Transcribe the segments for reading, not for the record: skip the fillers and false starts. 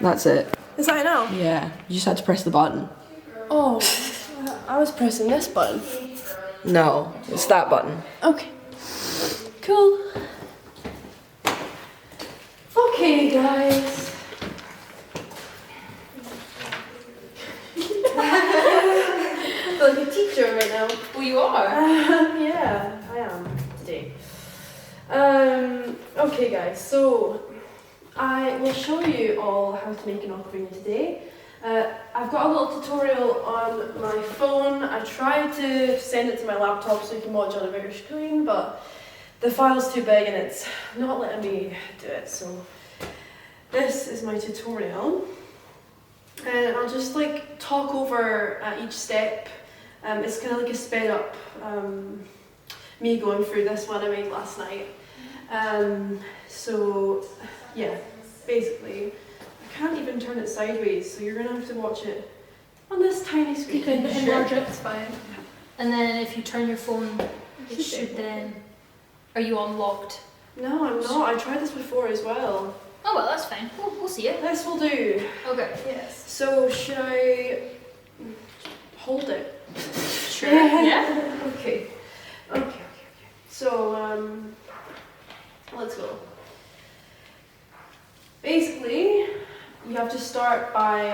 That's it. Is that it now? Yeah, you just had to press the button. Oh, I was pressing this button. No, it's that button. Okay. Cool. Okay, guys. I feel like a teacher right now. Well, you are. Yeah, I am today. Okay, guys. So I will show you all how to make an ocarina today. I've got a little tutorial on my phone. I tried to send it to my laptop so you can watch on a bigger screen, but the file's too big and it's not letting me do it. So this is my tutorial, and I'll just like talk over each step. It's kind of like a sped up me going through this one I made last night. So yeah, basically. I can't even turn it sideways, so you're gonna have to watch it on this tiny screen. You can enlarge it, it's fine. And then if you turn your phone, it should then... Are you unlocked? No, I'm not. I tried this before as well. Oh well, that's fine. We'll see it. This will do. Okay. Yes. So should I hold it? Sure. Yeah. Okay. So let's go. Basically, you have to start by,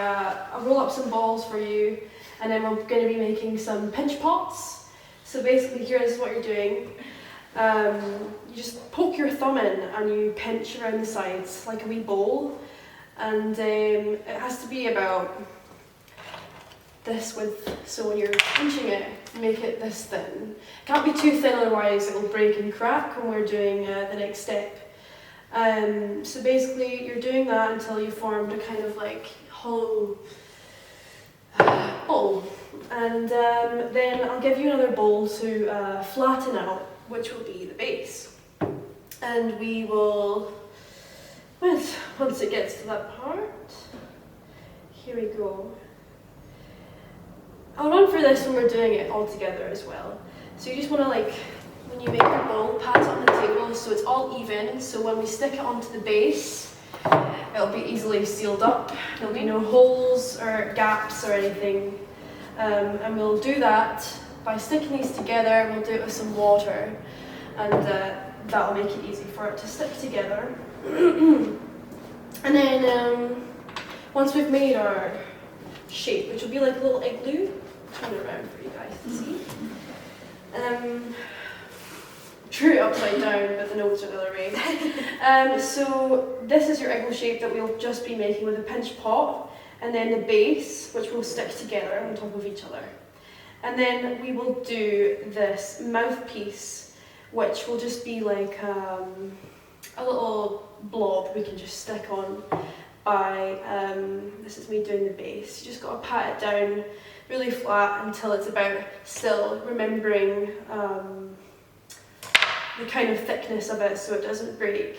I'll roll up some balls for you, and then we're going to be making some pinch pots. So basically here is what you're doing. You just poke your thumb in and you pinch around the sides like a wee bowl, and it has to be about this width, so when you're pinching it, make it this thin. It can't be too thin, otherwise it will break and crack when we're doing the next step. So basically you're doing that until you formed a kind of like hollow bowl, and then I'll give you another bowl to flatten out, which will be the base, and we will, once it gets to that part, here we go. I'll run through this when we're doing it all together as well. So you just want to, like, when you make your bowl, pat it on the table so it's all even, so when we stick it onto the base, it'll be easily sealed up. There'll be no holes or gaps or anything. And we'll do that by sticking these together. We'll do it with some water, and that'll make it easy for it to stick together. And then once we've made our shape, which will be like a little igloo, turn it around for you guys to see. Drew it upside down, but the notes are the other way. So this is your igloo shape that we'll just be making with a pinch pot, and then the base, which will stick together on top of each other. And then we will do this mouthpiece, which will just be like a little blob we can just stick on by, this is me doing the base. You just got to pat it down really flat until it's about still, remembering the kind of thickness of it so it doesn't break.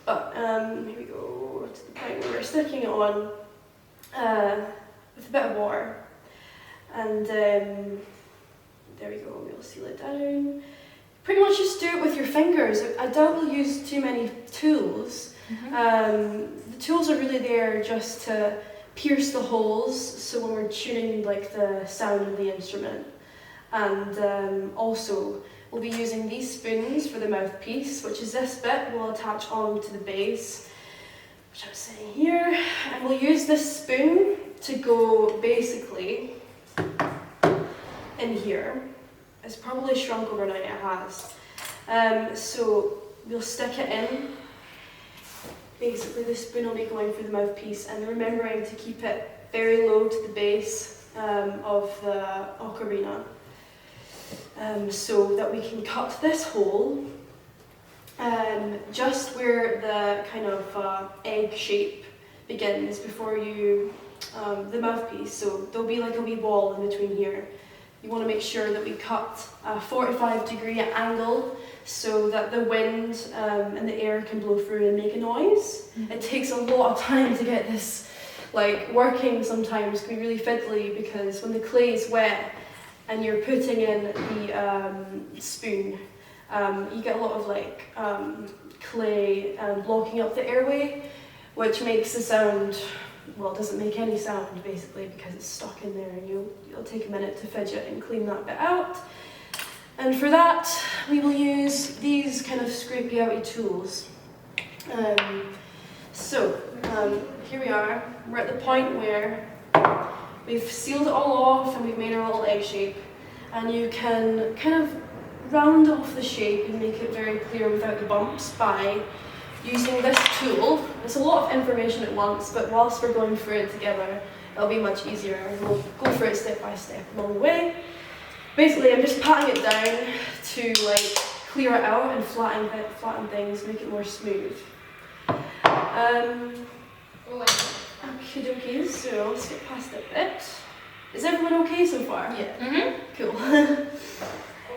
But here we go to the point where we're sticking it on with a bit of water, and there we go, we'll seal it down. Pretty much just do it with your fingers. I doubt we'll use too many tools. The tools are really there just to pierce the holes, so when we're tuning like the sound of the instrument. And also we'll be using these spoons for the mouthpiece, which is this bit we'll attach on to the base, which I was saying here, and we'll use this spoon to go basically in here. It's probably shrunk overnight, it has. So we'll stick it in. Basically the spoon will be going through the mouthpiece, and remembering to keep it very low to the base of the ocarina, so that we can cut this hole just where the kind of egg shape begins before you, the mouthpiece. So there'll be like a wee wall in between here. You want to make sure that we cut a 45-degree angle so that the wind and the air can blow through and make a noise. It takes a lot of time to get this like working. Sometimes can be really fiddly because when the clay is wet and you're putting in the spoon, you get a lot of like clay blocking up the airway, which makes the sound, well, it doesn't make any sound basically because it's stuck in there, and you'll take a minute to fidget and clean that bit out. And for that, we will use these kind of scrapey outy tools. Here we are. We're at the point where we've sealed it all off and we've made our little egg shape, and you can kind of round off the shape and make it very clear without the bumps by using this tool. It's a lot of information at once, but whilst we're going through it together, it'll be much easier. We'll go through it step by step along the way. Basically, I'm just patting it down to like clear it out and flatten things, make it more smooth. Okie dokie, so let's get past that bit. Is everyone okay so far? Yeah. Cool.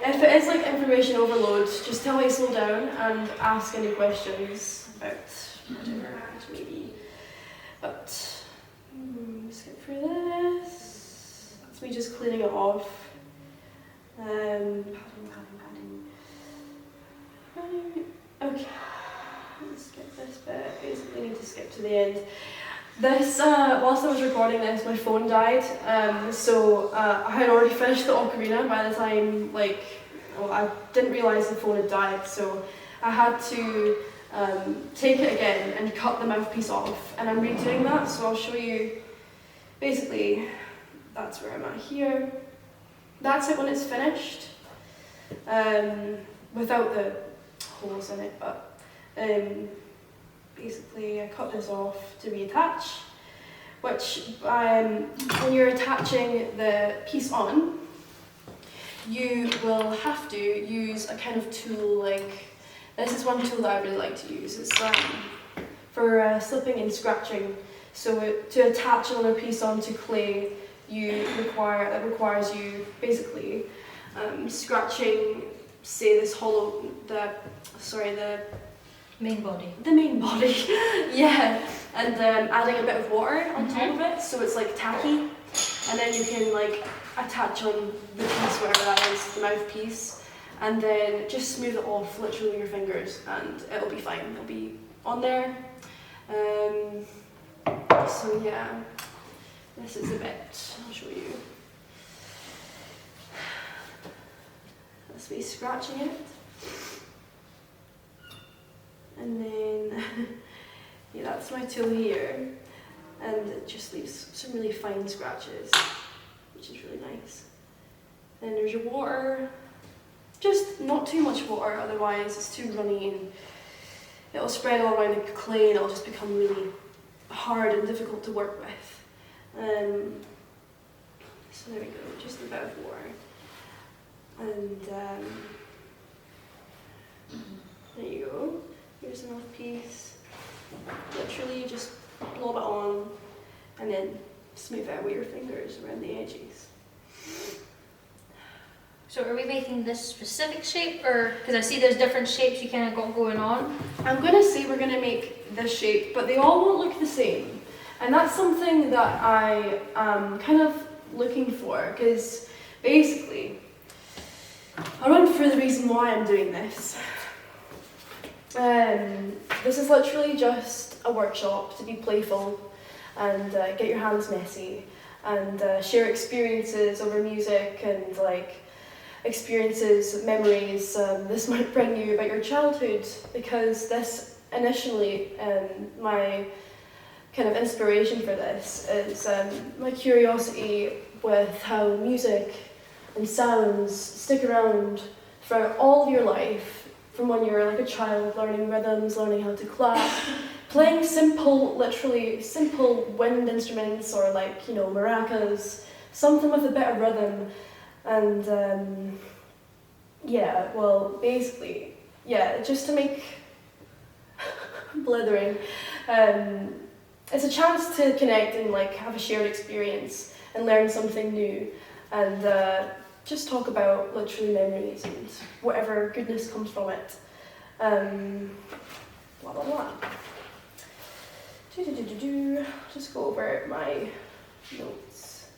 If it is like information overload, just tell me to slow down and ask any questions about whatever it may be. But skip through this. That's me just cleaning it off. Padding. Okay. Let's skip this bit. Basically, need to skip to the end. This, whilst I was recording this, my phone died, so I had already finished the ocarina by the time, I didn't realise the phone had died, so I had to take it again and cut the mouthpiece off, and I'm redoing that, so I'll show you. Basically, that's where I'm at here. That's it when it's finished, without the holes in it, but basically I cut this off to reattach, which when you're attaching the piece on, you will have to use a kind of tool like, this is one tool that I really like to use. It's for slipping and scratching. So to attach another piece onto clay, that requires you basically scratching, say this hollow, the Main body. The main body, yeah, and adding a bit of water on top of it, so it's like tacky, and then you can like attach on the piece, whatever that is, the mouthpiece, and then just smooth it off literally with your fingers, and it'll be fine. It'll be on there. So yeah, this is a bit. I'll show you. Let's be scratching it. And then, yeah, that's my tool here, and it just leaves some really fine scratches, which is really nice. Then there's your water, just not too much water, otherwise it's too runny and it'll spread all around the clay and it'll just become really hard and difficult to work with. So there we go, just a bit of water. And there you go. Here's another piece. Literally just blob it on and then smooth out with your fingers around the edges. So are we making this specific shape, or because I see there's different shapes you kind of got going on? I'm going to say we're going to make this shape, but they all won't look the same. And that's something that I am kind of looking for, because basically, I'll run through the reason why I'm doing this. This is literally just a workshop to be playful and get your hands messy and share experiences over music and experiences, memories this might bring you about your childhood, because this initially, my kind of inspiration for this is my curiosity with how music and sounds stick around for all of your life. From when you were like a child, learning rhythms, learning how to clap, playing literally simple wind instruments or maracas, something with a bit of rhythm, and basically, just to make blithering. It's a chance to connect and have a shared experience and learn something new, and just talk about literally memories and whatever goodness comes from it. Blah blah blah. Just go over my notes.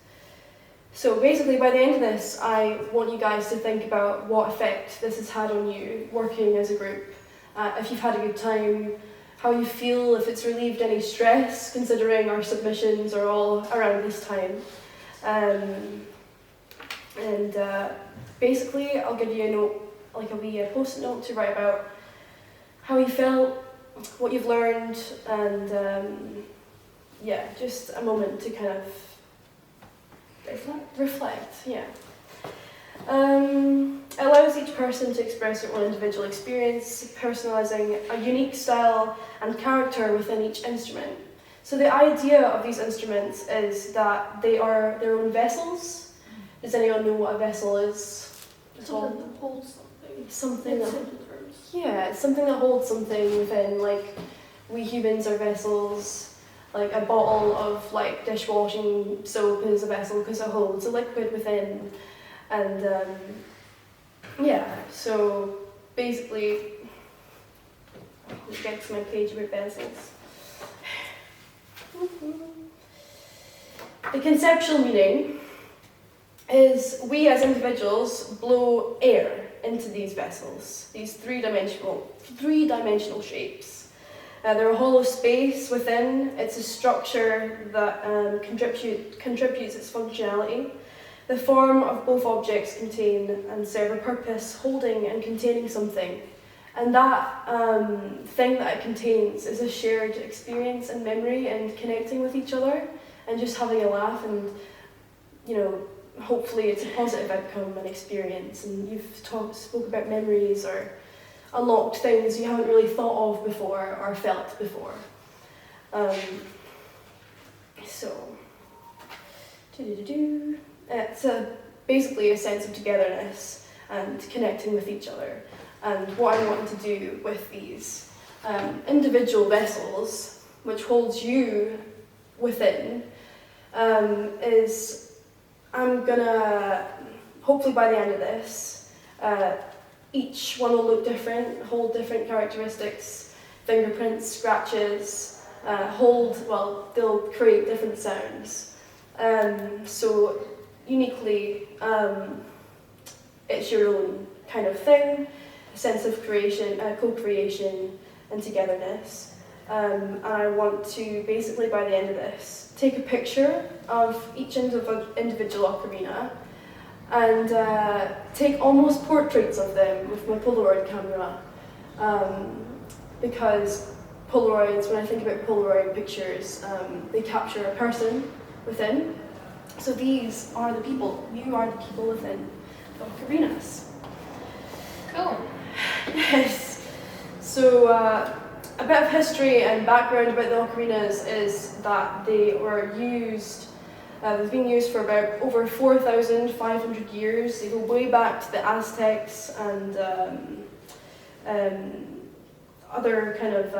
So basically, by the end of this, I want you guys to think about what effect this has had on you working as a group. If you've had a good time, how you feel, if it's relieved any stress, considering our submissions are all around this time. Basically, I'll give you a note, like a wee post-it note to write about how you felt, what you've learned, and yeah, just a moment to kind of reflect, yeah. It allows each person to express their own individual experience, personalising a unique style and character within each instrument. So the idea of these instruments is that they are their own vessels. Does anyone know what a vessel is? Something that holds something. Something that, simple terms. yeah, it's something that holds something within, like, we humans are vessels. Like a bottle of like dishwashing soap is a vessel because it holds a liquid within. And yeah, so basically, let's get to my page about vessels. The conceptual meaning is we as individuals blow air into these vessels, these three-dimensional shapes. They're a hollow space within. It's a structure that contributes its functionality. The form of both objects contain and serve a purpose, holding and containing something. And that thing that it contains is a shared experience and memory and connecting with each other and just having a laugh and, you know, hopefully it's a positive outcome and experience. And you've spoke about memories or unlocked things you haven't really thought of before or felt before. It's basically a sense of togetherness and connecting with each other. And what I want to do with these individual vessels, which holds you within, is I'm gonna, hopefully by the end of this, each one will look different, hold different characteristics, fingerprints, scratches, they'll create different sounds. So uniquely, it's your own kind of thing, a sense of creation, co-creation and togetherness. And I want to basically by the end of this, take a picture of each individual ocarina and take almost portraits of them with my Polaroid camera. Because Polaroids, when I think about Polaroid pictures, they capture a person within. So these are the people, you are the people within the ocarinas. Cool. Yes. So a bit of history and background about the ocarinas is that they were used, they've been used for about over 4,500 years. They go way back to the Aztecs and other kind of,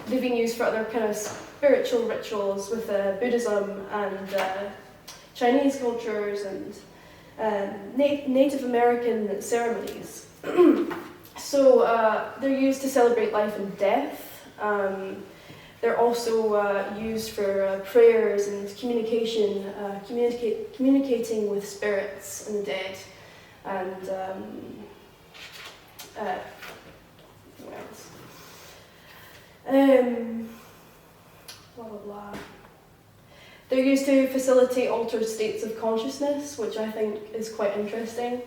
they've been used for other kind of spiritual rituals with Buddhism and Chinese cultures and Native American ceremonies. So they're used to celebrate life and death. They're also used for prayers and communication, communicating with spirits and the dead. And what else? Blah blah blah. They're used to facilitate altered states of consciousness, which I think is quite interesting,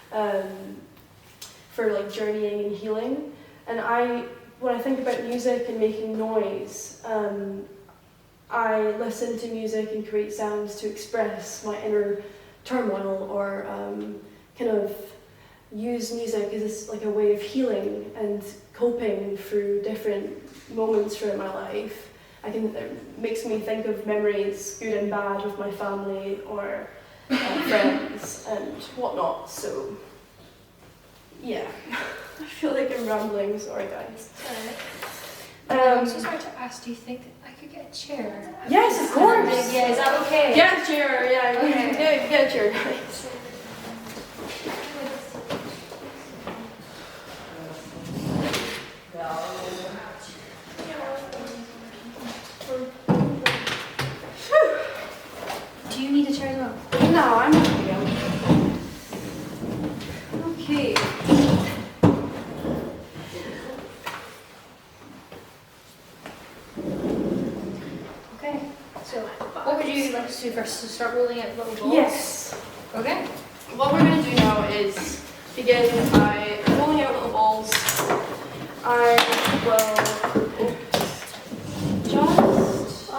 for like journeying and healing. And when I think about music and making noise, I listen to music and create sounds to express my inner turmoil or kind of use music as like a way of healing and coping through different moments throughout my life. It makes me think of memories, good and bad, with my family or friends and whatnot. So, yeah, I feel like I'm rambling. Sorry, guys. I'm so sorry to ask. Do you think that I could get a chair? Yes, of course. Yeah, is that okay? Get a chair. Yeah, Okay. Get a chair, guys. Do you need a chair as well? No, I'm okay. Okay. would you like us to do first? To start rolling out little balls? Yes. Okay. What we're going to do now is begin by rolling out little balls. I will just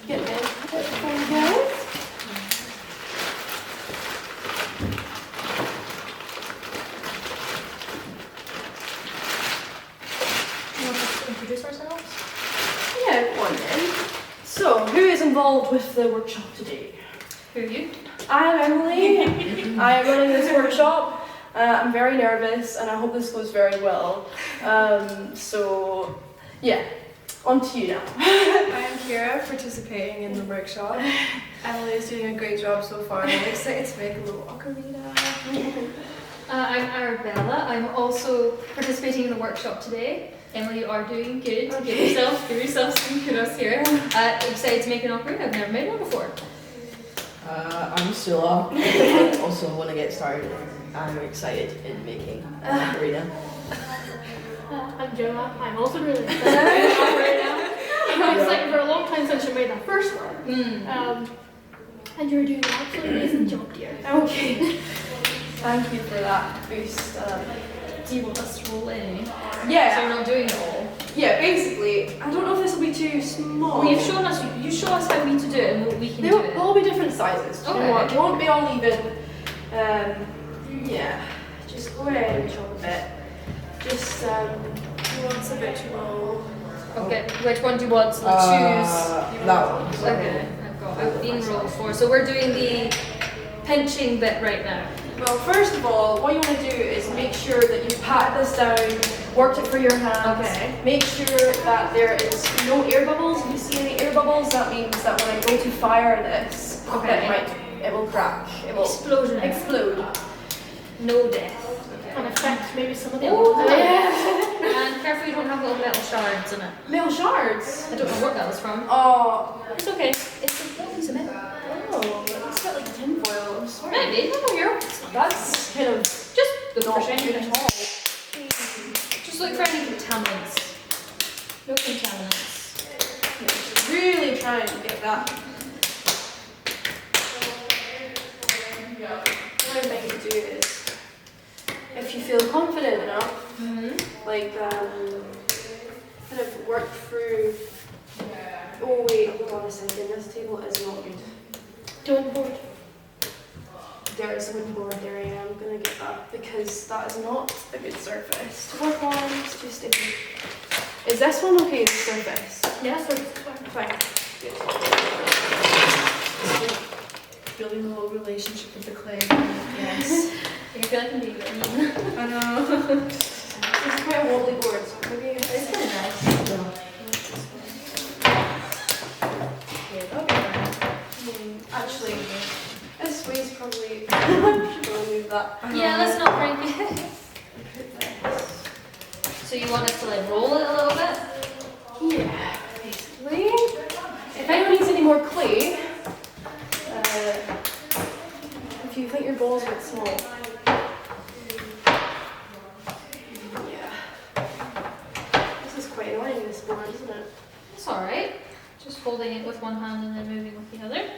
get them from here. You want us to introduce ourselves? Yeah, go on then. So, who is involved with the workshop today? Who are you? I'm Emily. I am running this workshop. I'm very nervous and I hope this goes very well. So, yeah, on to you now. I am Kira, participating in the workshop. Emily is doing a great job so far, and I'm excited to make a little ocarina. I'm Arabella. I'm also participating in the workshop today. Emily, you are doing good. Okay. Give yourself some kudos here. Excited to make an ocarina. I've never made one before. I'm Sula. Also, when I get started, I'm excited in making an ocarina. I'm Gemma. I'm also really excited right now. I'm excited for a long time since you made that first one. And you're doing an absolutely amazing job, dear. Okay. Thank you for that boost. Do you want us to roll in? So Yeah, we're not doing it all. yeah, basically, I don't know if this will be too small. Well, you've shown us. You show us how we to do it, and we can They'll do it. all be different sizes. Do you know Okay. what? They won't be all even. Yeah, just go ahead and chop a bit. Just, Who wants a bit to roll? Okay. Which one do you want to choose? That one. Okay. I've been rolled for. So we're doing the pinching bit right now. well, first of all, what you want to do is make sure that you pat this down, worked it for your hands. Okay. Make sure that there is no air bubbles. If you see any air bubbles, that means that when I go to fire this, Okay. it will crack. It will Explosion. explode. No death. And affect maybe some of the Oh, others. And careful you don't have little metal shards in it. Metal shards. I don't know what that was from. Oh, It's okay. It's a little piece of metal. oh, it's got like tinfoil. I'm sorry. Maybe. I don't know here. That's kind of Just look not for good shiny. at all. Just look for any contaminants. No contaminants. Yeah, really trying to get that. What I think to do is, if you feel confident enough, like kind of work through. Oh wait, hold on a second. This table is not good. Don't board. There is a wooden board there. Yeah, I'm gonna get that because that is not a good surface to work on. It's too sticky. Is this one okay? The surface. Yeah, so Fine. Good. Building a little relationship with the clay. Yes. I feel like I'm being mean. I know. It's quite a wobbly board, so maybe It's kind of nice. Yeah, that'll be fine. actually, this weighs probably. I should probably move that. Yeah, let's not break it. So you want us to like roll it a little bit? Yeah, basically. If anyone needs any more clay, if you think your ball's a bit small. Yeah. This is quite annoying, this board, isn't it? It's alright. Just holding it with one hand and then moving with the other.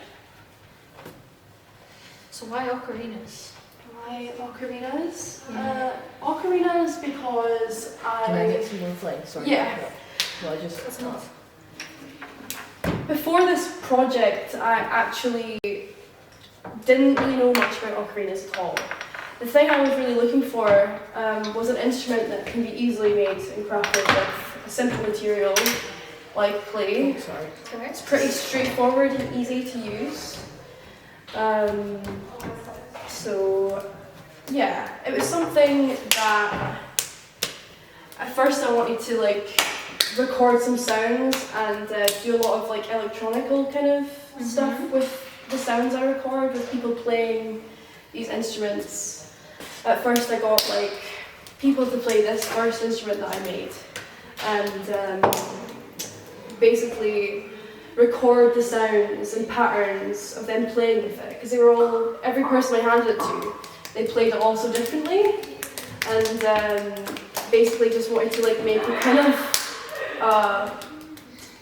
So why ocarinas? Why ocarinas? Ocarinas because Can I get some more flake? Sorry. Yeah. Well, I just. That's enough. Before this project, I actually didn't really know much about ocarinas at all. The thing I was really looking for was an instrument that can be easily made and crafted with a simple material like clay. Oh, sorry. It's pretty straightforward and easy to use. So yeah, it was something that at first I wanted to like record some sounds and do a lot of like electronical kind of stuff with the sounds I record with people playing these instruments. At first I got like people to play this first instrument that I made and basically record the sounds and patterns of them playing with it because they were all, every person I handed it to, they played it all so differently and basically just wanted to like make a kind of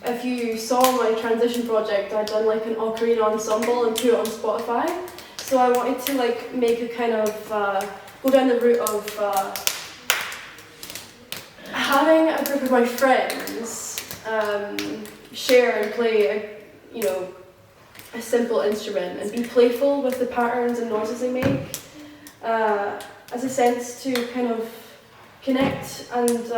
if you saw my transition project, I'd done like an ocarina ensemble and put it on Spotify. So I wanted to like make a kind of go down the route of having a group of my friends share and play a simple instrument and be playful with the patterns and noises they make, as a sense to kind of connect and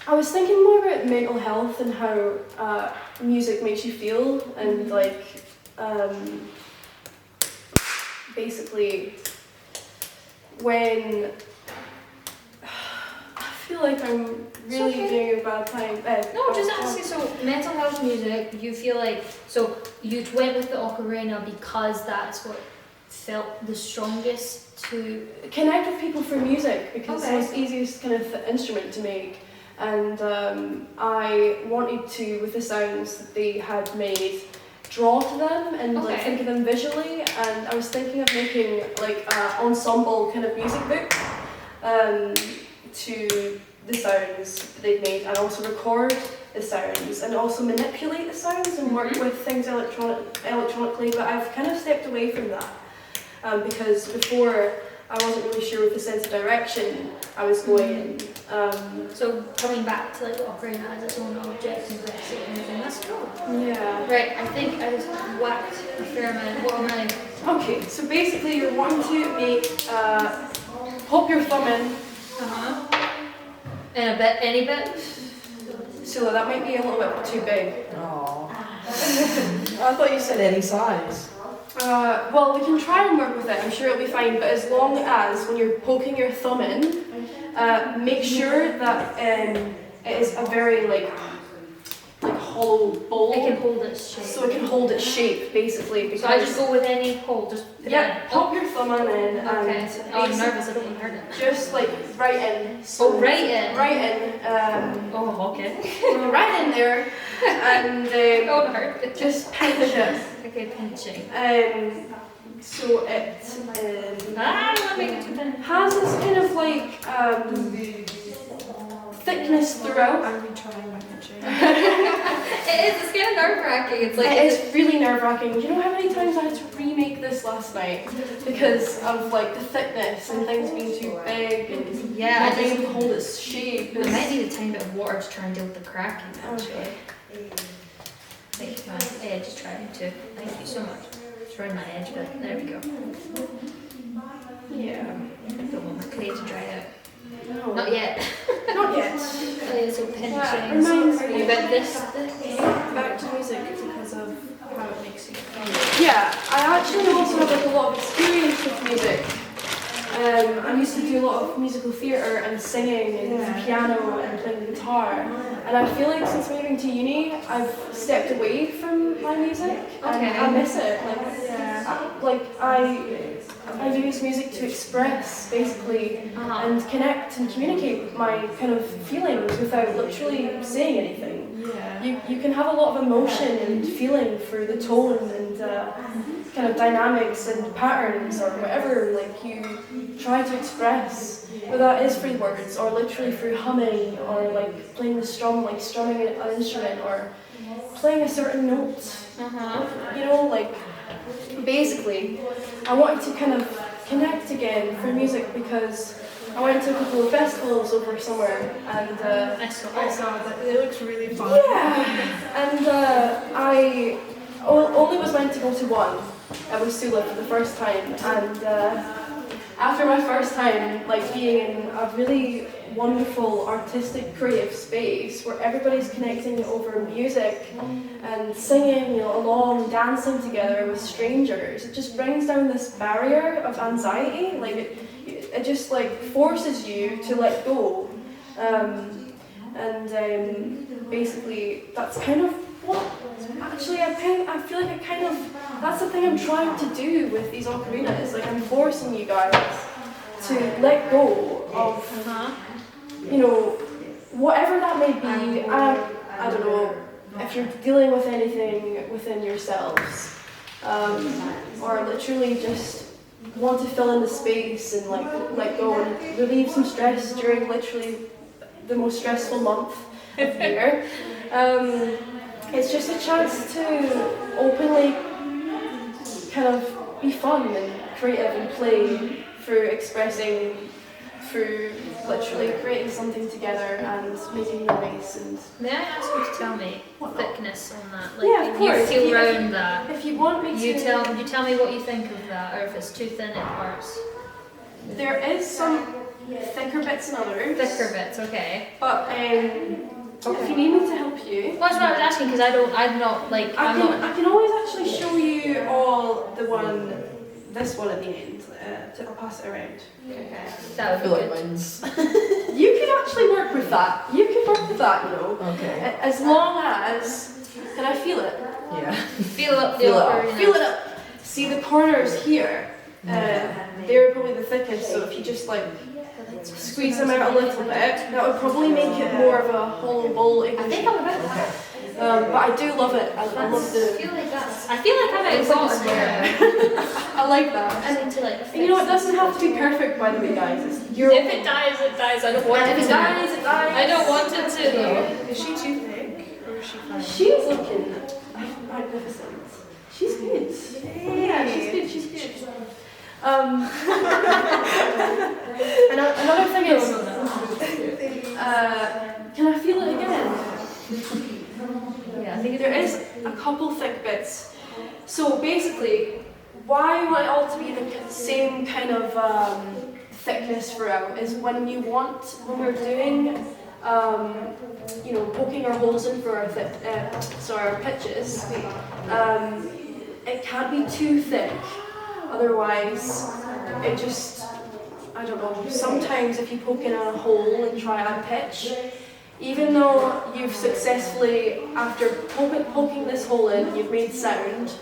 I was thinking more about mental health and how music makes you feel, and like basically when I feel like I'm really doing a bad time. No, just asking. So mental health music, you feel like so you went with the ocarina because that's what felt the strongest to connect with people through music, because Okay. it's the easiest kind of instrument to make. And I wanted to, with the sounds that they had made, draw to them and like Okay. think of them visually. And I was thinking of making like an ensemble kind of music book to the sounds that they've made, and also record the sounds and also manipulate the sounds and work with things electronically. But I've kind of stepped away from that because before I wasn't really sure with the sense of direction I was going in. so coming back to like the ocarina as its own object and everything. That's cool. Yeah. Right, I think I just whacked a fair amount. What am I? Okay, so basically you're wanting to make, pop your thumb in, And a bit, any bit. so that might be a little bit too big. Oh. I thought you said any size. Well, we can try and work with it, I'm sure it'll be fine, but as long as when you're poking your thumb in, make sure that it is a very like hollow bowl. It can hold its shape. So it can hold its shape, basically. Because So I just go with any hole, just put it yeah, in. pop your thumb in and Okay. Oh, I'm basi- nervous. I don't want to hurt it. just like right in. Oh, right in. Right in. Oh, okay. Right in there, and Don't hurt it. just pinch it. Okay, pinching. So it Let me get to the. has this kind of like thickness throughout. I'm retrying my pitching. It is. It's kind of nerve wracking. It's like. It is really nerve-wracking. You know how many times I had to remake this last night because of like the thickness and things being too big and Yeah, not I being just. able to hold its shape. I might need a tiny bit of water to try and deal with the cracking. Actually. Okay. Thank you, man. Yeah, just try it too. Thank you so much. Just around my edge, but there we go. Yeah. Don't want my clay to dry out. No. Not yet. Not yet. Clay so pinching. That reminds me. You bet this. Back to music because of how it makes you feel. Yeah, I actually also have like a lot of experience with music. I used to do a lot of musical theatre and singing and piano and playing the guitar. And I feel like since moving to uni, I've stepped away from my music and Okay. I miss it. I use music to express basically and connect and communicate my kind of feelings without literally saying anything. Yeah. You can have a lot of emotion and feeling through the tone and kind of dynamics and patterns or whatever like you try to express, whether that is through words or literally through humming or like playing the strum, like strumming an instrument or playing a certain note. You know, like basically I wanted to kind of connect again through music because I went to a couple of festivals over summer and I saw I saw that. It looks really fun. yeah, and I only was meant to go to one. I was Sula for the first time, and after my first time, like being in a really wonderful artistic creative space where everybody's connecting over music and singing, you know, along, dancing together with strangers, it just brings down this barrier of anxiety. Like it just like forces you to let go. Basically that's kind of what actually I feel like that's the thing I'm trying to do with these ocarinas. Like I'm forcing you guys to let go of you know, whatever that may be. I don't know if you're dealing with anything within yourselves, or literally just want to fill in the space and like let go and relieve some stress during literally the most stressful month of the year. It's just a chance to openly kind of be fun and creative and play through expressing, through literally creating something together and making noise. And May I ask you to tell me thickness on that? Like, Yeah, of course. you feel around that. if you want me You to, tell me what you think of that, or if it's too thin in parts. there is some thicker bits and others. Thicker bits, okay. But if you need me to help you, Well, that's what I was asking because I'm not. I can always actually show you all this one at the end. I'll pass it around. That I would be feel like good. mine's. You could actually work with that. You could work with that, you know. Okay. As long as, can I feel it? Yeah. Feel up the Feel it up. ocarina. Feel it up. See the corners here. They're probably the thickest. So if you just like squeeze them out a little bit, that would probably make it more of a hollow bowl. I think I'm about that. But I do love it. I love I the. feel like I've gotten there. I like that. And to like. And you know, it doesn't have to be perfect, by the way, guys. It's your. If it dies, it dies. I don't want And it if to. it dies, it dies. I don't want it to though. Is she too thick or is she fine? She's looking magnificent. She's good. Yeah, she's good. Another thing is, can I feel it again? Yeah, I think There is a couple thick bits. So basically, why I want it all to be the same kind of thickness throughout is when we're doing, poking our holes in for our pitches, it can't be too thick. Otherwise, it just, I don't know, sometimes if you poke in a hole and try and pitch, even though you've successfully, after poking this hole in, you've made sound,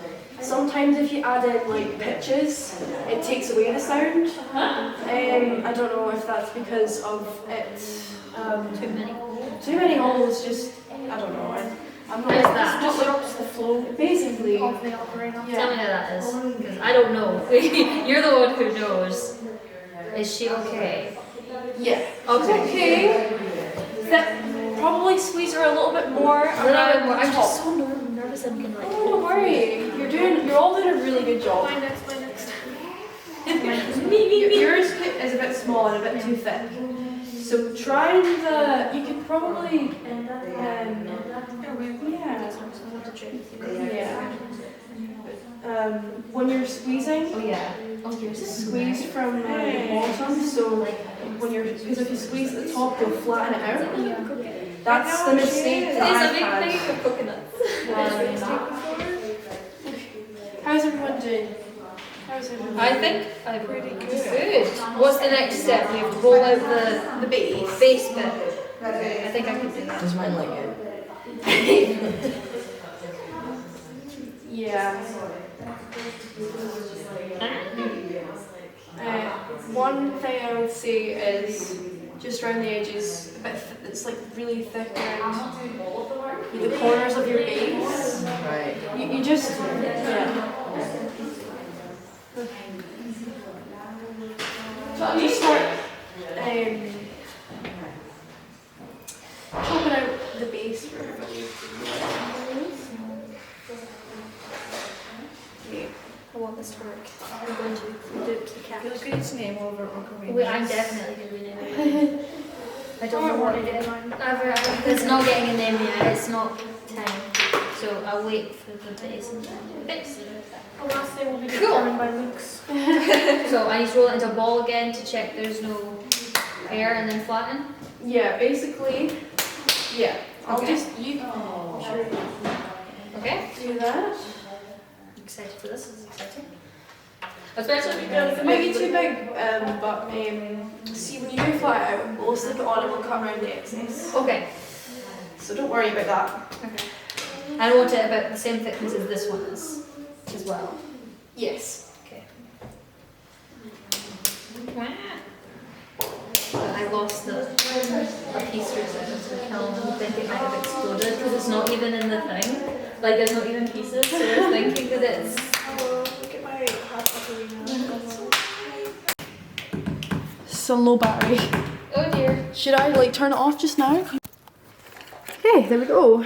sometimes if you add in like pitches, it takes away the sound. I don't know if that's because of it, too many holes, just, I don't know. I'm not. How's that? Just stops the flow. Basically, Of the ocarina. Tell me how that is, because I don't know. You're the one who knows. Is she okay? yeah. Okay. Okay. That probably squeeze her a little bit more. A little bit more. I'm top. just so nervous. I'm gonna like. Oh, don't worry. You're all doing a really good job. My next. Yours is a bit small and a bit too thick. So try and you could probably when you're squeezing, Oh yeah. Oh, yours is squeeze from the bottom. So because if you squeeze at the top, you'll flatten it out. That's the mistake that I've had. It's a big thing of coconuts. How's everyone doing? How's everyone? I think I'm pretty good. What's the next step? We have to roll out the base. base bit. I think I can do that. Does mine like it? Yeah. One thing I would say is just around the edges, a bit it's like really thick around the corners of your base. Right. You just yeah. So I'll just start chopping out the base for everybody. I want this to work. I'm going to do it to the cat. Feel good to name over ocarina. Wait, I'm definitely going to rename it. I don't know what it is. It's not getting a name yet. It's not time. So I'll wait for the base and then do base. The last thing will be Cool. determined by looks. So I need to roll it into a ball again to check there's no air and then flatten. Yeah, basically, yeah. I'll Okay. just you Okay. do that. I'm excited for this. This is exciting. Especially if It might be too big, but see when you do flat it out, we'll stick it on and we'll cut around the excess. Okay. So don't worry about that. Okay. I want it about the same thickness as this one is, as well. Yes. Okay. I lost a piece or so into the kiln. I think it might have exploded because it's not even in the thing. Like there's not even pieces, so we're thinking that it's. Oh, look at my half ocarina. it's on low battery. Oh dear. Should I like turn it off just now? Okay, there we go.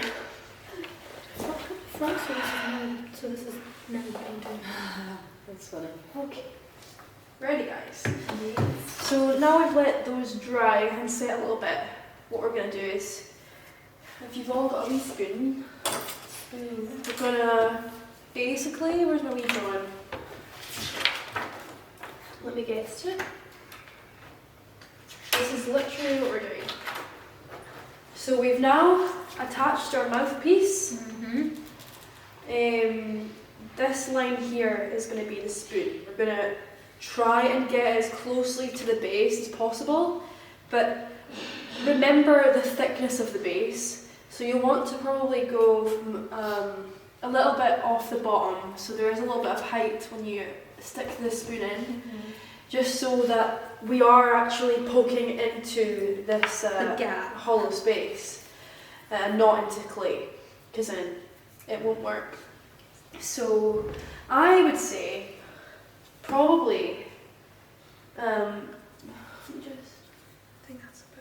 So this is now painting. That's funny. Okay. Ready, guys? So now I've let those dry and set a little bit. What we're going to do is, if you've all got a wee spoon, we're going to basically, where's my wee drawing? Let me guess it. This is literally what we're doing. So we've now attached our mouthpiece. This line here is going to be the spoon. We're going to try and get as closely to the base as possible, but remember the thickness of the base. So you'll want to probably go from a little bit off the bottom, so there is a little bit of height when you stick the spoon in, just so that we are actually poking into this hollow space, not into clay, because then it won't work. So I would say probably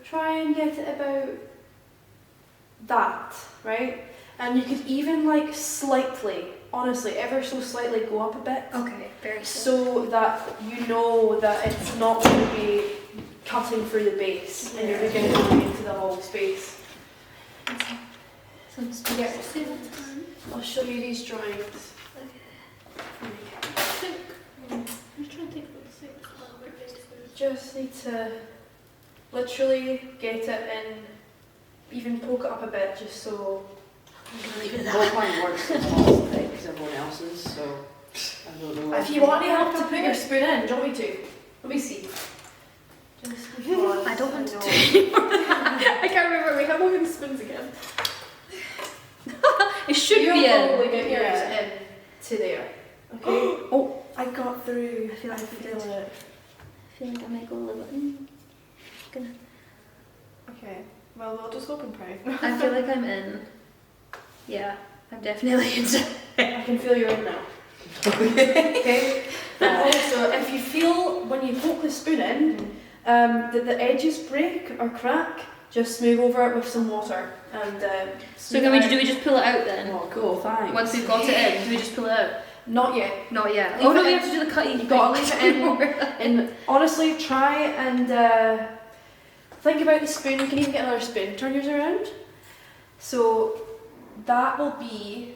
try and get it about that, right? And you could even like slightly, honestly, ever so slightly go up a bit. Okay, very So that you know that it's not going to be cutting through the base and you're going to go into the hollow space. Some spaghetti. I'll show you these drawings. I'm just trying to think about the same style of base. Just need to literally get it in, even poke it up a bit, just so. Well, mine works as well as everyone else's, so I don't know. If you want any help to put your spoon in, do you want me to? Let me see. Just I don't want to do I can't remember. We have open spoons again. It should You'll be probably in. get yours in to there. Okay. Oh, I got through. I feel like we did. Feel it. I feel like I might go a little bit. Okay, well, we'll just open pray. I feel like I'm in. Yeah, I'm definitely in. I can feel you're in now. Okay. And also, if you feel when you poke the spoon in that the edges break or crack, just smooth over it with some water and. So do we just pull it out then? Oh, cool, thanks. Once we've got it in, do we just pull it out? Not yet. Not yet. Leave Oh no, it we in. have to do the cutting. You gotta leave it in. And honestly, try and think about the spoon. You can even get another spoon. Turn yours around. So that will be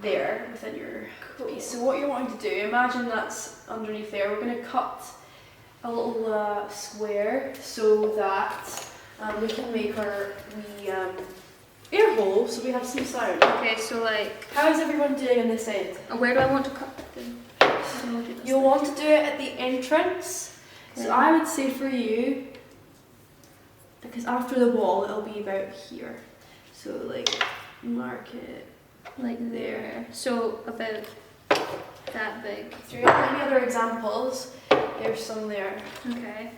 there within your piece. So what you're wanting to do, imagine that's underneath there. We're going to cut a little square so that we can make our wee air hole, so we have some sound. Okay, so like, How is everyone doing on this end? where do I want to cut them? You'll want to do it at the entrance. Okay. So I would say for you, because after the wall it'll be about here. So like mark it. Like there. So about that big. If you have any other examples, there's some there. Okay.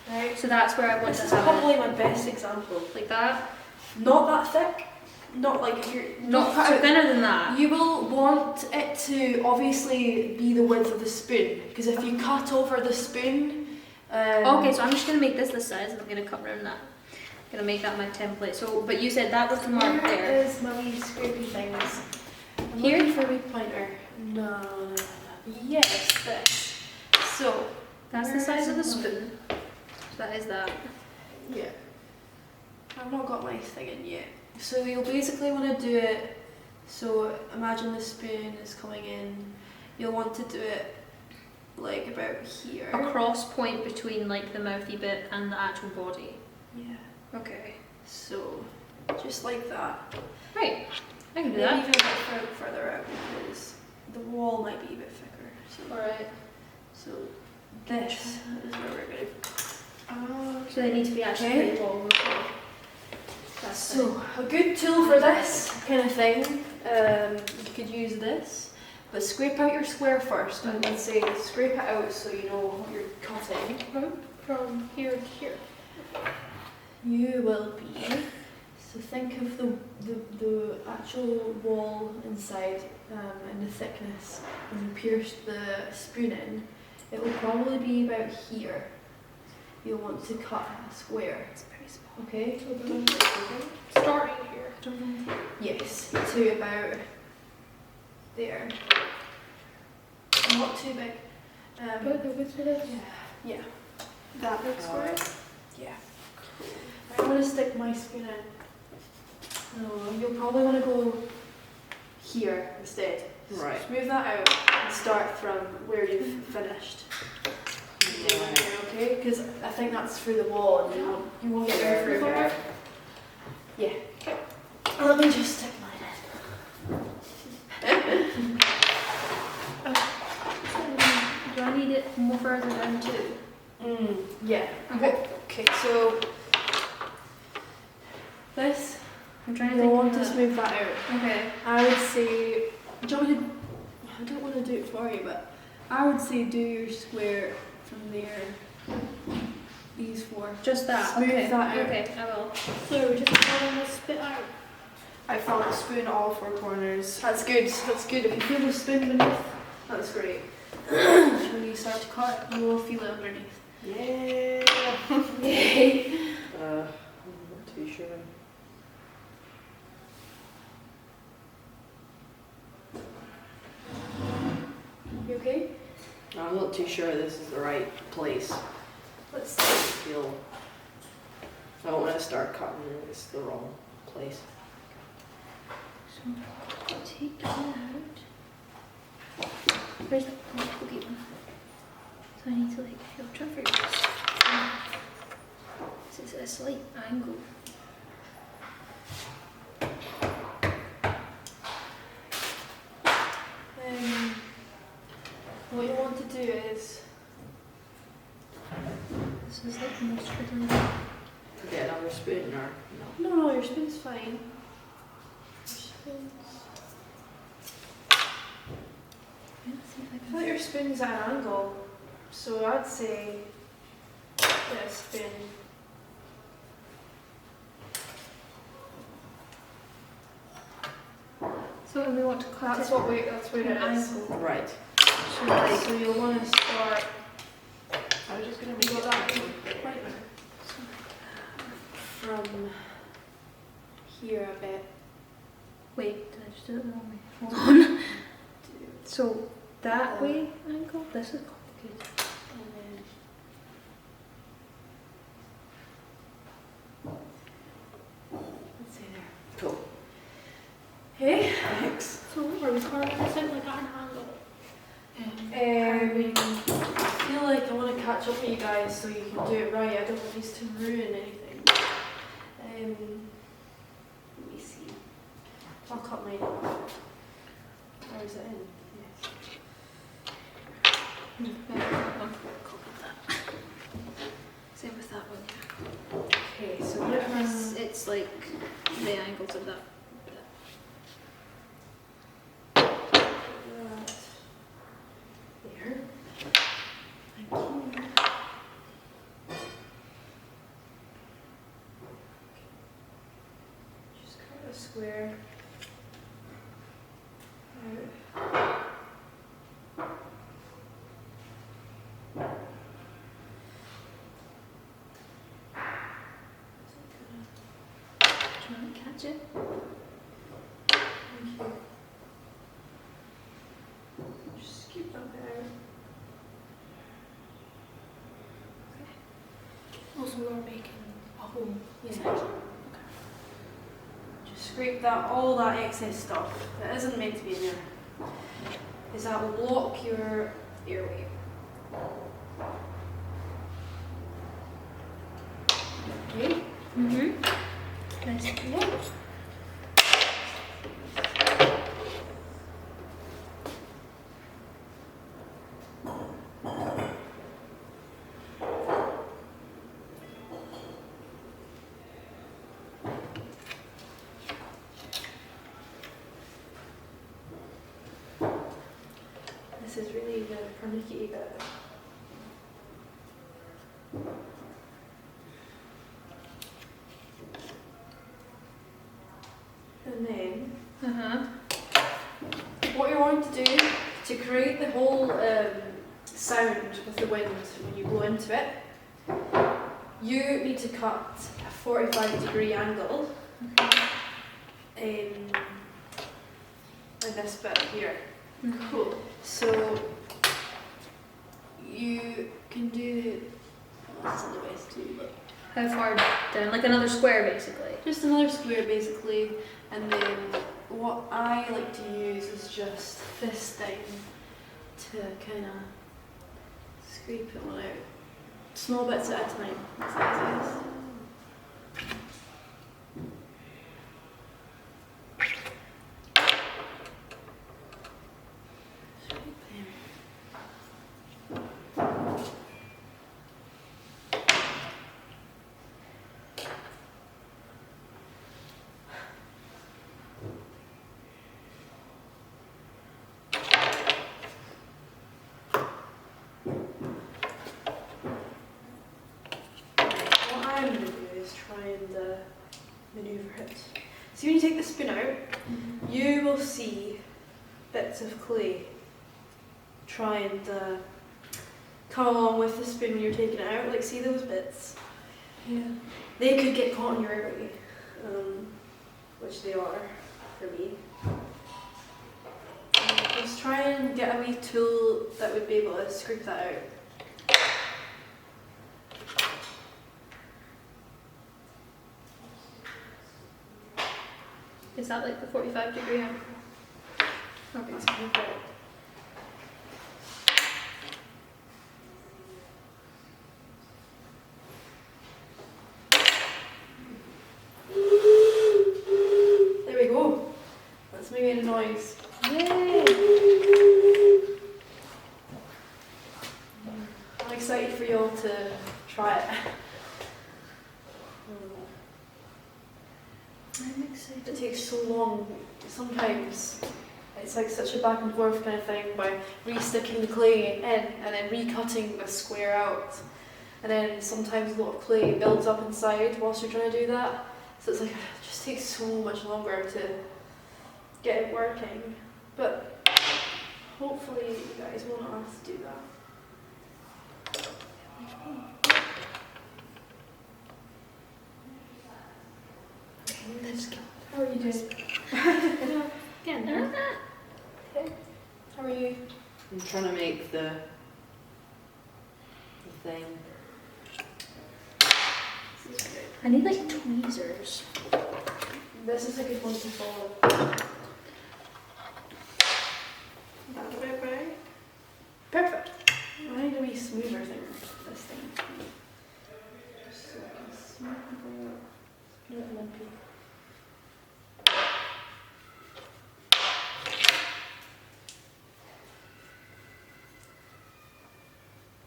Right. So that's where I want This to is have probably my best example. it. Like that. Not that thick. Not like if you're Not cut so out. thinner than that. You will want it to obviously be the width of the spoon, because if you cut over the spoon. Okay, so I'm just gonna make this size, and I'm gonna cut around that. I'm gonna make that my template. So, but you said that was the mark Where there. is my wee scrapey things? I'm Here? looking for a wee pointer. No. Yes, this. So, That's the where size is of the it? spoon. So that is that. Yeah. I've not got my thing in yet. So you'll basically want to do it, so imagine the spoon is coming in. You'll want to do it like about here. A cross point between like the mouthy bit and the actual body. Yeah. Okay. So, just like that. Right. I can do Maybe that. even a bit further out because the wall might be a bit thicker. So, Alright. so this is where we're going to. So they need to be actually Okay. pretty long. Okay. That's So, a good tool for this kind of thing, you could use this, but scrape out your square first. I would say scrape it out so you know what you're cutting. From here to here. You will be. So think of the actual wall inside and the thickness when you pierce the spoon in. it will probably be about here. You'll want to cut a square. It's very small. Okay? Starting here. Yes, to about there. Not too big. Good, the width of this. Yeah. That big square? Yeah. Right, I'm going to stick my spoon in. No, you'll probably want to go here instead. Right. Smooth that out and start from where you've finished. Okay? Because I think that's through the wall and you won't get there through there. Yeah. Okay. Let me just stick mine in. Do I need it more further down too? Yeah. Okay, so this, I'm trying to you think. want of to smooth that out. Okay. I would say, do you want me to, I don't want to do it for you, but I would say do your square from there, these four. Just that. Smooth okay. that out. Okay, I will. So we're just following this bit out. I found a spoon all four corners. That's good, that's good. If you feel the spoon beneath, that's great. When you start to cut, you will feel it underneath. Yeah. Yay! I'm not too sure. You okay? I'm not too sure this is the right place. Let's I feel I don't want to start cutting and it's the wrong place. So take that out. Where's the cookie one? So I need to like filter for this. This is a slight angle. What you want to do is, This is like the most fiddly. Get another spoon or no? no, your spoon's fine. Your spoon's, Let's see if I I can. thought your spoon's at an angle, so I'd say get a spoon. So and we want to cut That's it what that's where at it an is. angle. Right. So you'll want to start. I was just gonna You make got it that right now. From here a bit. Wait, did I just do it the wrong way? Hold on. So that way angle? This is complicated. And then let's say there. Cool. Hey. Thanks. So are we carving this out like at an angle? I feel like I want to catch up with you guys so you can do it right. I don't want these to ruin anything. Let me see. I'll cut mine off. Or is it in? Yes. Same with that one. Okay, so It's like the angles of that. there. Thank you. Just cut a square. Out. Do you want to catch it? Thank you. Just scoop that bit out. Also, we are making a hole. Yeah. Just scrape that, all that excess stuff that isn't meant to be in there, because that will block your airway. Okay? Mm-hmm. Nice. Yeah. This is really the pernickety bit. And then, Uh-huh. what you're going to do to create the whole sound with the wind when you blow into it. You need to cut a 45-degree angle in this bit here. Cool. So you can do. Well, this isn't the best too, but How far down? Like another square, basically. just another square basically, and then what I like to use is just this thing to kind of scrape it all out. Small bits at a time. That's how it is. Maneuver it. So when you take the spoon out, you will see bits of clay try and come along with the spoon when you're taking it out. Like, see those bits? Yeah. They could get caught in your eye, which they are for me. Just try and get a wee tool that would be able to scrape that out. Is that like the 45-degree angle? Okay, so move that. There we go. Let's make a noise. Yay! I'm excited for you all to try it. I'm excited. It takes so long. Sometimes it's like such a back and forth kind of thing by re-sticking the clay in and then recutting the square out. And then sometimes a lot of clay builds up inside whilst you're trying to do that. So it's like, it just takes so much longer to get it working. But hopefully you guys won't have to do that. Let's go. How are you doing? Again. How are you? I'm trying to make the thing. I need like tweezers. This is a good one to follow. That about right? Perfect. I need a wee smoother thing. This thing. Just so I can smooth it out. Get it lumpy.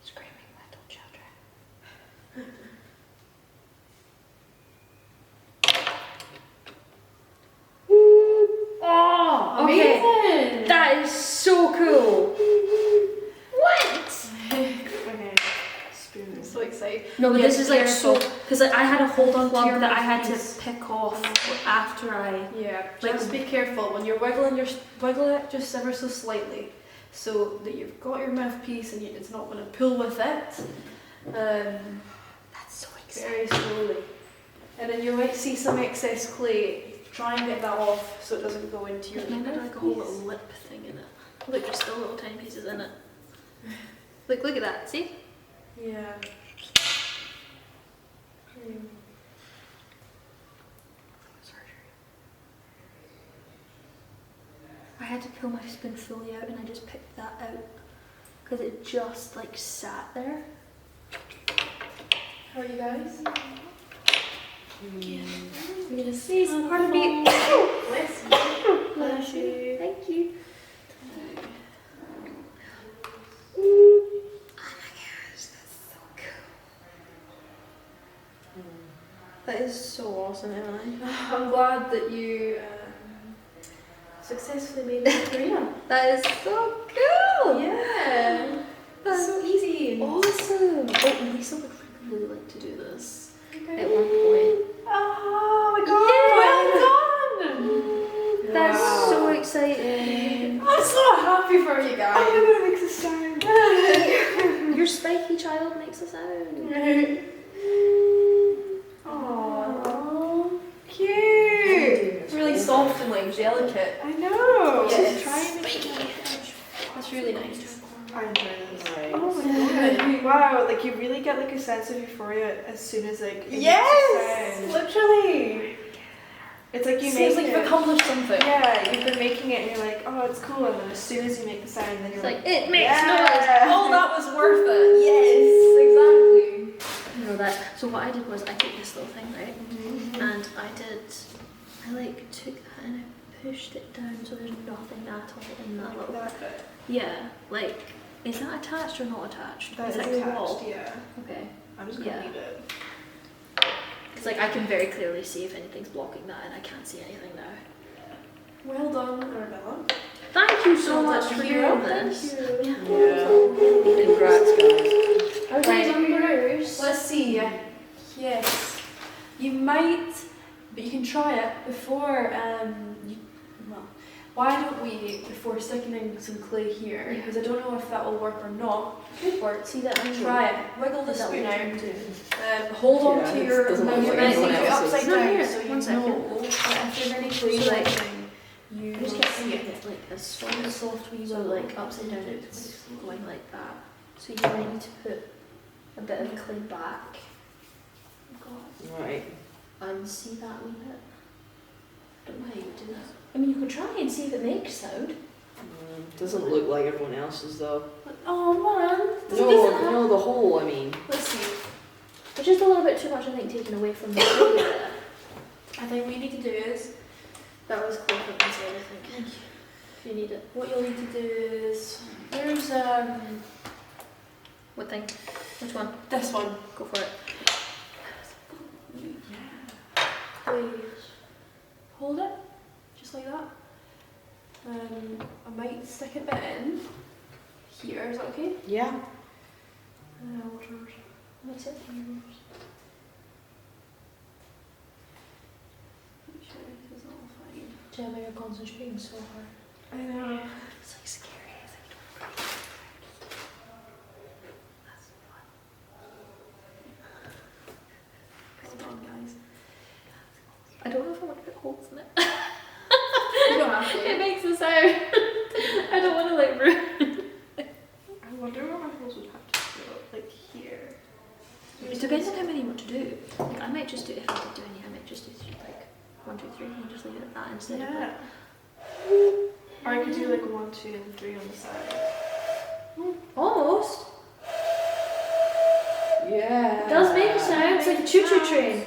Screaming little children. Oh, okay. Amazing! That is so cool. What? Okay. Spoon. I'm so excited. No, but Yeah, this is like so, careful. because like I had a hold on To your glove that I had to mouthpiece. pick off after I. Yeah, Like- just be careful when you're wiggle it just ever so slightly, so that you've got your mouthpiece and it's not going to pull with it. That's so Very slowly, and then you might see some excess clay. Try and get that off so it doesn't go into your Maybe like a whole little lip thing in it. Look, there's still little tiny pieces in it. Look at that. See? Yeah. I had to pull my spoon fully out, and I just picked that out because it just like sat there. How are you guys? I'm gonna see some heartbeat. Bless you. Bless you. Thank you. That is so awesome, Emily. I'm glad that you successfully made it to Korea. That is so cool. Yeah. That's so easy. awesome. Oh, Lisa would really like to do this Okay. at one point. Oh my god, well done! That's Wow. so exciting. I'm so happy for you guys. I'm gonna make the sound. child makes a sound. Aww. Cute. Really soft and like delicate. I know. Yes. Try and make it. That's really nice. I enjoy this. Right. Oh my god. Wow, like you really get like a sense of euphoria as soon as like it makes a Yes! sound. Literally! It's like you Seems make like it. you've accomplished something. Yeah, you've been making it and you're like, oh, it's cool, and then as soon as you make the sound, then you're It's like, it makes noise. yeah. Oh, that was worth it. Yes, exactly. You know that. So what I did was I took this little thing, right? And I like took that and I pushed it down so there's nothing at all in that little. That bit. Yeah, like, is that attached or not attached? That is is that your attached, wall? yeah. Okay. I'm just gonna Yeah. leave it. It's like I can very clearly see if anything's blocking that and I can't see anything now. Well done, Arabella. Thank you so Well much done, for hero. doing Thank this. you. Yeah. Congrats, guys. How's Right. these numbers? Let's see. Yes. You might, but you can try it before. Well, why don't we, before sticking in some clay here, because I don't know if that will work or not. Or See that angle? try it. Wiggle the Is that spoon what you're out. trying to do? Hold on Yeah, to it your. doesn't No, look you like might anyone leave it else's. upside No, down here, so you one second. know that if there's any clay So, like, blocking, you I just will get see thinking it. it like as soft Soft, as soft wee so wiggle. like upside down it's going like that. So you might need to put a bit of clay back. God. Right. And see that wee bit. I don't know how you would do that. I mean you could try and see if it makes sound. Doesn't look like everyone else's though. Oh man. No, the hole, I mean. Let's see. Which is a little bit too much I think taken away from the clay bit. I think what you need to do is, That was clay from inside I think. If you need it. what you'll need to do is, there's What thing? Which one? this one. Go for it. Please hold it, just like that. I might stick a bit in here. Is that okay? Yeah. What's it? Make sure this is all fine. Gemma, you're concentrating so hard. I know. It's like scary. It's like, that's fun. Hold on, guys. I don't know if I want to put holes in it. You don't have to. It makes a sound. I don't want to like ruin. I wonder where my holes would have to go. Like here. It depends on how many you want to do. Like I might just do, if I did do any, I might just do three, like 1, 2, 3, and just leave it at that instead of Yeah. like. Or I could do like 1, 2, and 3 on the side. Almost. Yeah. It does make a sound. It's like a choo-choo train.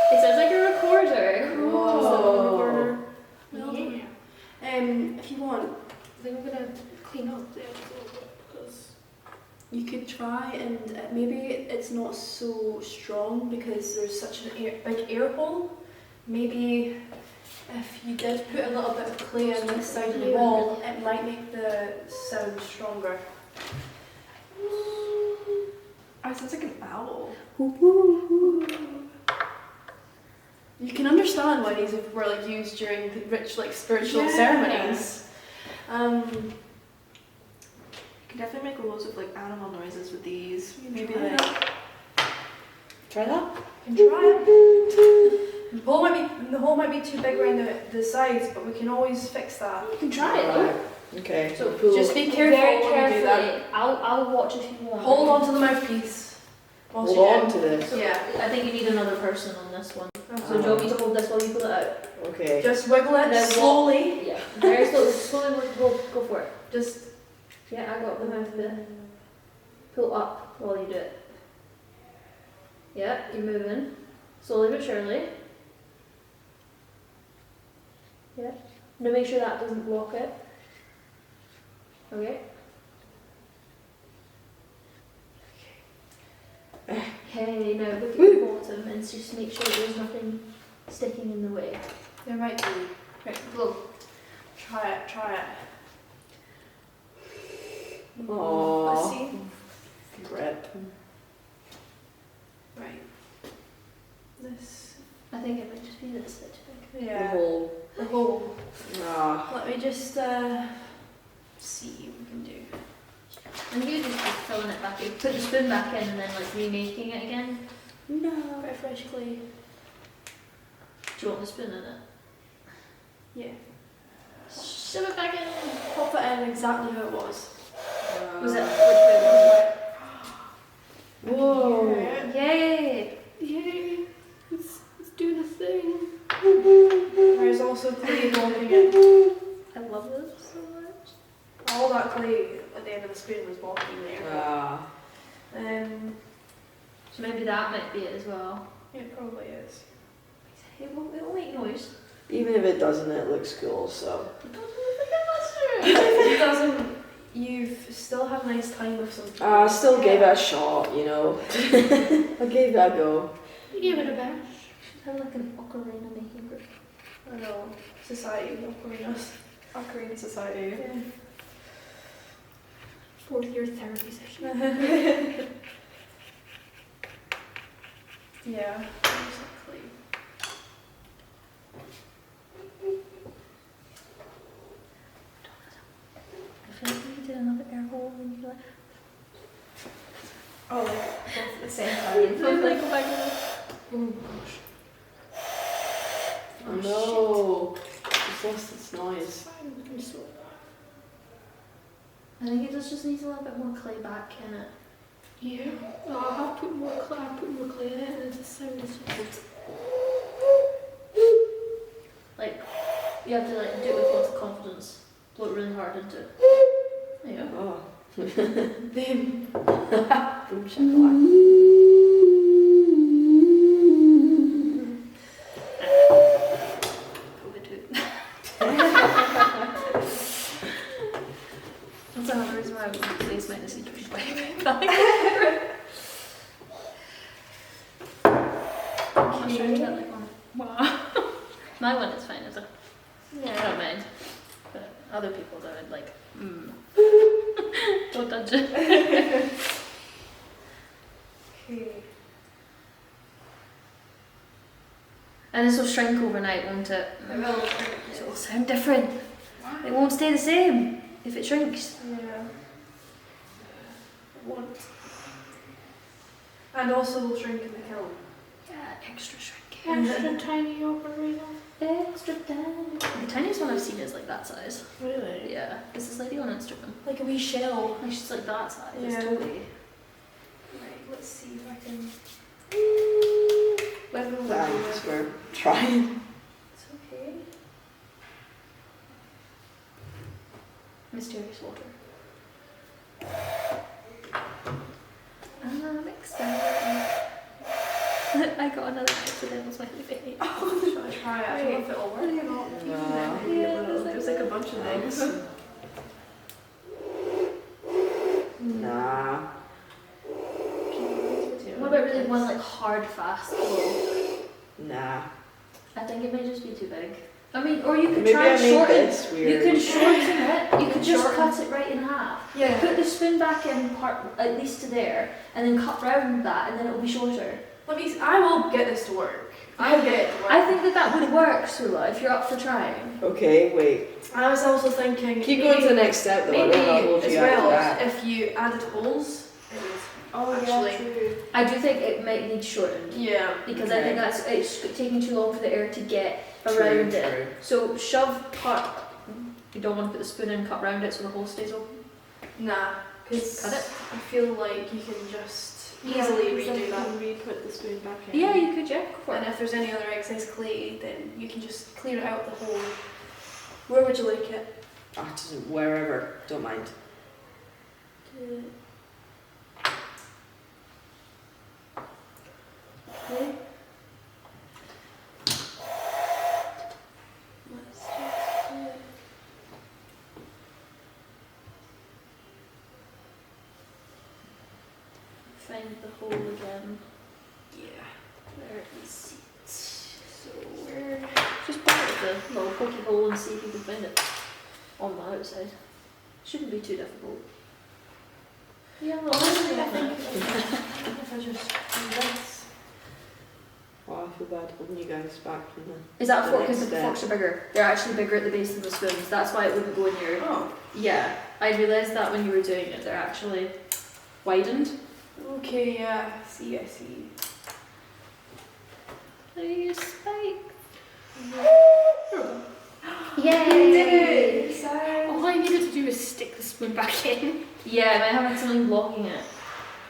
It sounds like a recorder. Whoa. Yeah. If you want, I think I'm gonna clean up the edge a little bit because you could try and maybe it's not so strong because there's such an big air hole. Maybe if you did put a little bit of clay on this side of the wall, it might make the sound stronger. Oh, it sounds like an owl. You can understand why these were like used during the rich like spiritual ceremonies. You can definitely make loads of like animal noises with these. Maybe like Try that? you can try it. The hole might be too big around the sides, but we can always fix that. You can try it though. Right. Okay. So Just be careful Very when carefully. you do that. I'll watch if you want. Hold on to the mouthpiece. whilst Hold you on do to this. it. Yeah. I think you need another person on this one. So So do you want me to hold this while you pull it out? Okay. just wiggle it Then slowly. Yeah. Very slowly. Slowly go for it. Just Yeah, I got the mouth bit. Pull up while you do it. Yeah, you're moving. Slowly but surely. Yeah. Now make sure that doesn't block it. Okay. Hey, now look at the bottom and just make sure there's nothing sticking in the way. there might be. Right, blow. Try it. Aww. Let's see. Rip. Right. This. I think it might just be this bit too big. The hole. The hole. Ah. Let me just see. back in. Put the spoon back in and then like remaking it again. No. Bit of fresh clay. Do you want the spoon in it? Yeah. Shove it back in. Pop it in exactly how it was. Was it? Which way was it? Whoa. Yay! Yay! It's doing a thing. There's also clay walking in. I love this so much. All that clay at the end of the spoon was walking there. Ah. So maybe that might be it as well. It probably is. It'll make noise. Even if it doesn't, it looks cool, so. Even if it doesn't, you've still had a nice time with some people. I still gave it a shot, you know. I gave it a go. You gave it a bash. Should have like an ocarina making group. I know. Society, Ocarinas. Ocarina Society. Yeah. 4th year therapy session. Yeah. Exactly. I feel like we did another air hole and you're like, Oh, like both at the same time. like go back to the. Oh gosh. Oh no. It's lost its noise. I'm so I think it just needs a little bit more clay back in it. yeah. Oh, I'll put more clay in it and the sound is just Like, you have to like do it with lots of confidence. Blow it really hard into it. There you go. Oh. Then Boom shakalaka. Probably too. That's another reason why I was going to place my decision back. I'll try to get like one. Wow. My one is fine. It's like, I don't mind. But other people that would like, don't touch it. okay. And this will shrink overnight, won't it? It will. So it will sound different. It won't stay the same if it shrinks. Yeah. It won't. And also will shrink in the kiln. Yeah, extra shrink. extra tiny ocarina. Extra tiny. The tiniest one I've seen is like that size. Really? Yeah, there's this lady on Instagram. Like a wee shell. And she's like that size. It's Yeah. totally. Right, let's see if I can. Thanks for trying. It's okay. Mysterious water. I'm excited. I got another accidental smiley face. Oh, should I try it? I don't know if it'll work. Nah. Yeah, There's like a bunch of things. Nah. What about really one like hard, fast blow? Nah. I think it may just be too big. I mean, or you could Maybe try I and made shorten. this You weird. could shorten it. You could just Shorten. cut it right in half. Yeah. Put the spoon back in part at least to there, and then cut round that, and then it'll be shorter. Let me. I will get this to work. I will get it to work. I think that would work, Sula, if you're up for trying. Okay, wait. I was also thinking. Keep going to the next step though. I Maybe don't know hold as you after well that. if you added holes. Oh, Actually. true. I do think it might need shortened. Yeah. Because I think it's taking too long for the air to get True, around it. true. So shove part. You don't want to put the spoon in, cut round it so the hole stays open. Nah. Because Cut it. I feel like you can just easily redo that. Re-put the spoon back in. Yeah, you could, yeah, go for And it. if there's any other excess clay, then you can just clear it out the hole. Where would you like it? Ah, just wherever. Don't mind. Okay. Let's just Find the hole again. yeah. There is it. So where? Just put it at the little pokey hole and see if you can find it on the outside. Shouldn't be too difficult. Yeah, well, Honestly, I think if I just do this. Oh, I feel bad holding you guys back from the. is that a The fork? Because next the step. forks are bigger. They're actually bigger at the base than the spoons. That's why it wouldn't go in your. Oh. Yeah, I realised that when you were doing it. They're actually widened. Okay, yeah. I see. Please spike. You Yay! did it! Excited. All I needed to do was stick the spoon back in. Yeah, but having something blocking it.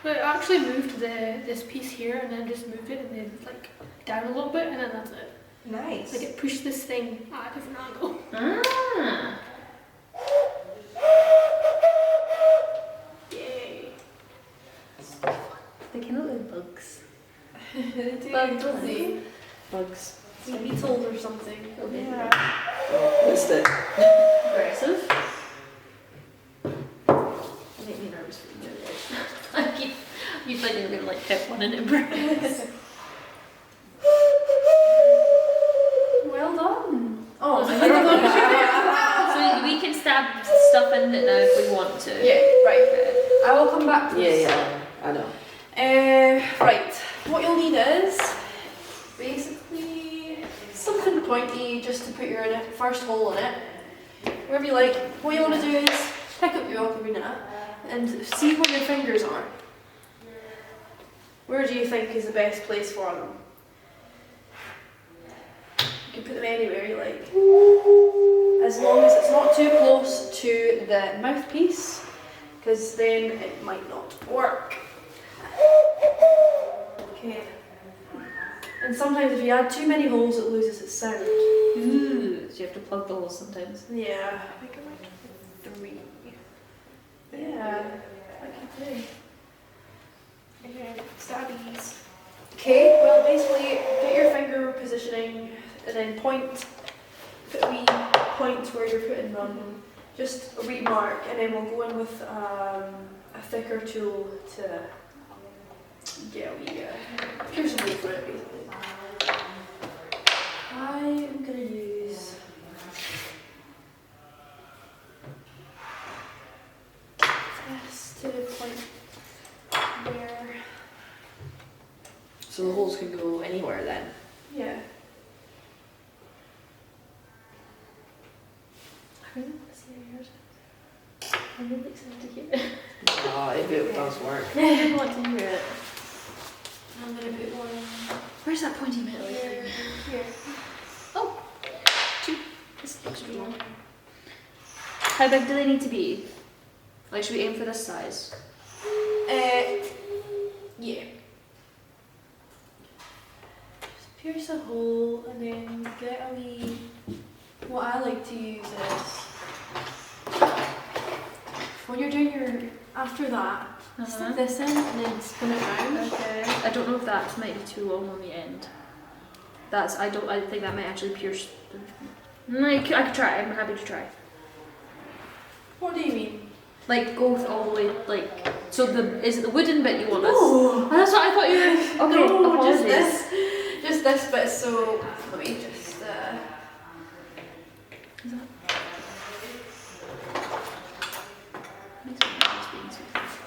But I actually moved this piece here and then just moved it and then like down a little bit and then that's it. Nice. Like it pushed this thing at a different angle. Ah. Yay. They kind of look like bugs. Bugs, don't they? Bugs. Like beetles or something. Yeah. Oh, missed it. Aggressive. They make me nervous for you. You thought you were gonna like hit one and it breaks. Well done. Oh, so we can stab stuff in it now if we want to. Yeah, right. I will come back to this. Yeah, I know. Right. What you'll need is basically something pointy just to put your first hole in it. Wherever you like. What you want to do is pick up your ocarina and see where your fingers are. Where do you think is the best place for them? You can put them anywhere you like. As long as it's not too close to the mouthpiece, because then it might not work. Okay. And sometimes if you add too many holes, it loses its sound. Ooh, so you have to plug the holes sometimes. Yeah. I think I might 3. Yeah. Like you do. Okay, stabbies. Okay, well basically get your finger positioning and then point, put a wee point where you're putting them, just a wee mark, and then we'll go in with a thicker tool to get a wee pierce a hole for it basically. I am going to use this to point there. So the holes can go anywhere then. Yeah. I really want to see how yours is. I'm really excited to hear it. If it does work. I want to hear it. I'm going to put one Where's that pointy metal here. thing? Here. Oh, two. This looks really long. How big do they need to be? Like, should we aim for this size? Yeah. Just pierce a hole and then get a wee. What I like to use is when you're doing your after that, stick this in and then spin it round. Okay. I don't know if that might be too long on the end. I think that might actually pierce. I could try. I'm happy to try. What do you mean? Like go all the way. Like so. Is it the wooden bit you want us? No. Oh, that's what I thought you were. Okay. No, just apologies. this. Just this bit. So let me just.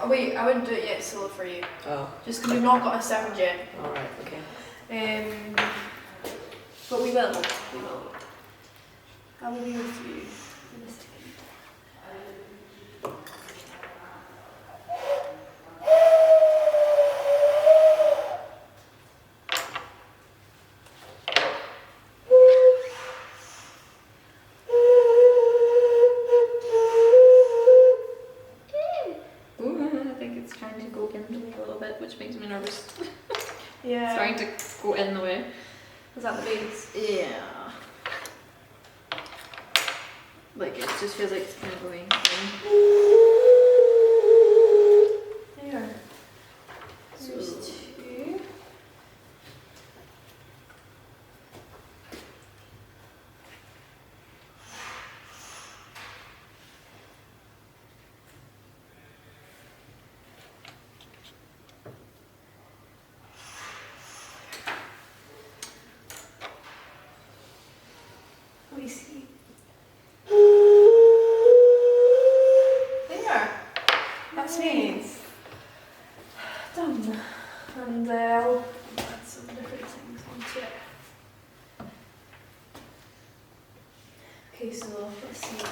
Oh wait, I wouldn't do it yet solo for you. Oh, Just because we've not got a sound yet. alright, okay. But we will. We will. I will be with you in a second. Ooh, I think it's trying to go in the way a little bit, which makes me nervous. Yeah. It's trying to go in the way. Is that the base? Yeah. Like it just feels like it's kind of going in. There. There's So- 2. Let me see. There. That's me. Done. And I'll add some different things onto it. Okay, so let's see.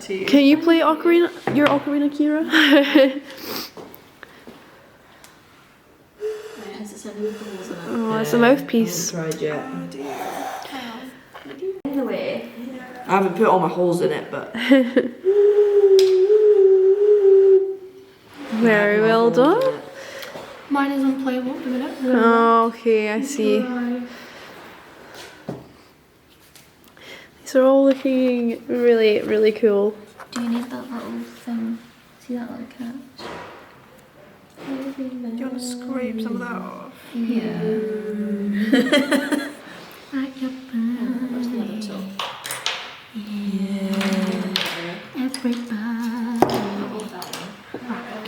tattoo. Can you play ocarina? Your ocarina, Kira? Has it sounded with the holes in it? Oh, it's a mouthpiece. I haven't tried yet. Oh dear. Anyway. I haven't put all my holes in it, but. Very well done. Mine is unplayable at the minute. Oh, okay, I see. These are all looking really, really cool. Do you need that little thing? See that little catch? Do you want to scrape some of that off? Yeah. Where's the other top?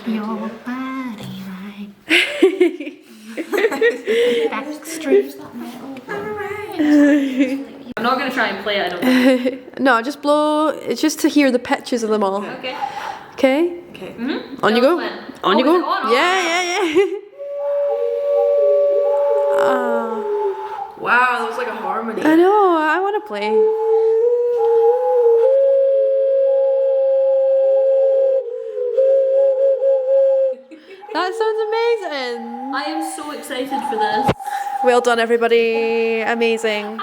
Your body right. Backstreet's that metal. I'm not going to try and play it, I don't think. No, just blow. It's just to hear the pitches of them all. Okay. Okay? Okay. Mm-hmm. On you go. On you go. Is it on? Yeah, yeah, yeah. Wow, that was like a harmony. I know, I want to play. That sounds amazing. I am so excited for this. Well done, everybody. Amazing.